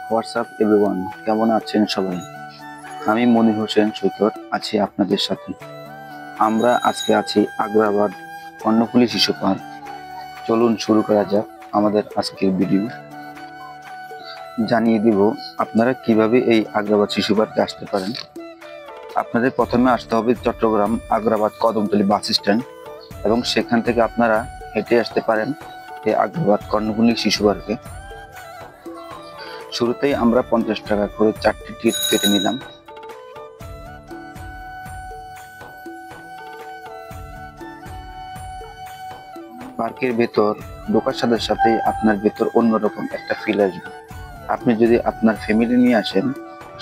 WhatsApp everyone, কেমন আছেন সবাই? আমি মনির হোসেন সৈকত আছি আপনাদের সাথে। আমরা আজকে আছি আগ্রাবাদ কর্ণফুলী শিশু পার্ক। চলুন শুরু করা যাক আমাদের আজকের ভিডিও। জানিয়ে দিব আপনারা কিভাবে এই আগ্রাবাদ শিশু পার্কে আসতে পারেন। আপনাদের প্রথমে আসতে হবে চট্টগ্রাম আগ্রাবাদ কদমতলী বাস স্ট্যান্ড, এবং সেখান থেকে আপনারা হেঁটে আসতে পারেন এই আগ্রাবাদ কর্ণফুলী শিশু পার্কে। শুরুতেই আমরা 50 টাকা করে 4টি টিকিট কেটে নিলাম। পার্কের ভেতর ঢোকার সাথে সাথে আপনার ভেতর অন্যরকম একটা ফিল আসবে। আপনি যদি আপনার ফ্যামিলি নিয়ে আসেন,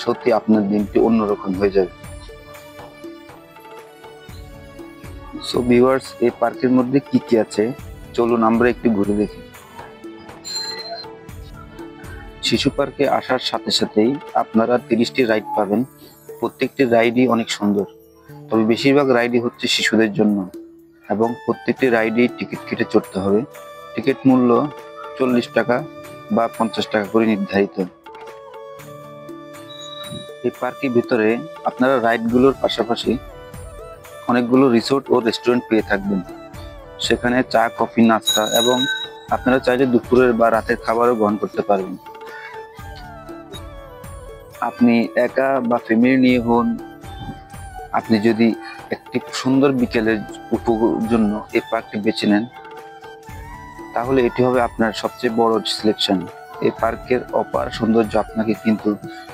সত্যি আপনার দিনটি অন্যরকম হয়ে যাবে। সো ভিউয়ার্স, এই পার্কের মধ্যে কি কি আছে চলুন আমরা একটু ঘুরে দেখি। শিশু পার্কে আসার সাথে সাথেই আপনারা 30টি রাইড পাবেন। প্রত্যেকটি রাইডই অনেক সুন্দর, তবে বেশিরভাগ রাইডই হচ্ছে শিশুদের জন্য, এবং প্রত্যেকটি রাইডেই টিকিট কেটে চড়তে হবে। টিকিট মূল্য 40 টাকা বা 50 টাকা করে নির্ধারিত। এই পার্কের ভিতরে আপনারা রাইডগুলোর পাশাপাশি অনেকগুলো রিসোর্ট ও রেস্টুরেন্ট পেয়ে থাকবেন। সেখানে চা, কফি, নাস্তা এবং আপনারা চাইলে দুপুরের বা রাতের খাবারও গ্রহণ করতে পারবেন। আপনি একা বা ফ্যামিলি নিয়ে হন, আপনি যদি একটি সুন্দর বিকেলের উপভোগের জন্য এই পার্কটি বেছে নেন, তাহলে এটি হবে আপনার সবচেয়ে বড় সিলেকশন। এই পার্কের অপার সৌন্দর্য আপনাকে কিন্তু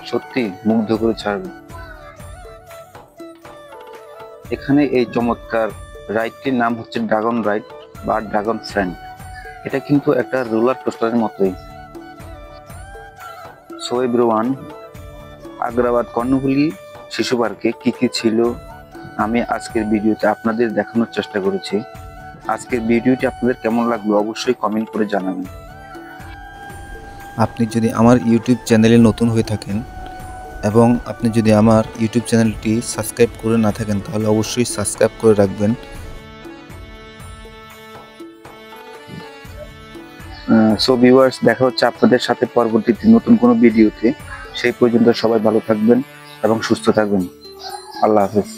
সত্যি মুগ্ধ করে ছাড়বে। এখানে এই চমৎকার রাইডটির নাম হচ্ছে ড্রাগন রাইড বা ড্রাগন ফ্রেন্ড। এটা কিন্তু একটা রোলার কোস্টারের মতোই। সো এভরিওয়ান, আগ্রাবাদ কর্ণফুলী শিশু পার্কে কি কি ছিল আমি আজকের ভিডিওতে আপনাদের দেখানোর চেষ্টা করেছি। আজকের ভিডিওটি আপনাদের কেমন লাগলো অবশ্যই কমেন্ট করে জানাবেন। আপনি যদি আমার ইউটিউব চ্যানেলে নতুন হয়ে থাকেন এবং আপনি যদি আমার ইউটিউব চ্যানেলটি সাবস্ক্রাইব করে না থাকেন, তাহলে অবশ্যই সাবস্ক্রাইব করে রাখবেন। সো ভিউয়ার্স, দেখা হচ্ছে আপনাদের সাথে পরবর্তীতে নতুন কোনো ভিডিওতে। সেই পর্যন্ত সবাই ভালো থাকবেন এবং সুস্থ থাকবেন। আল্লাহ হাফেজ।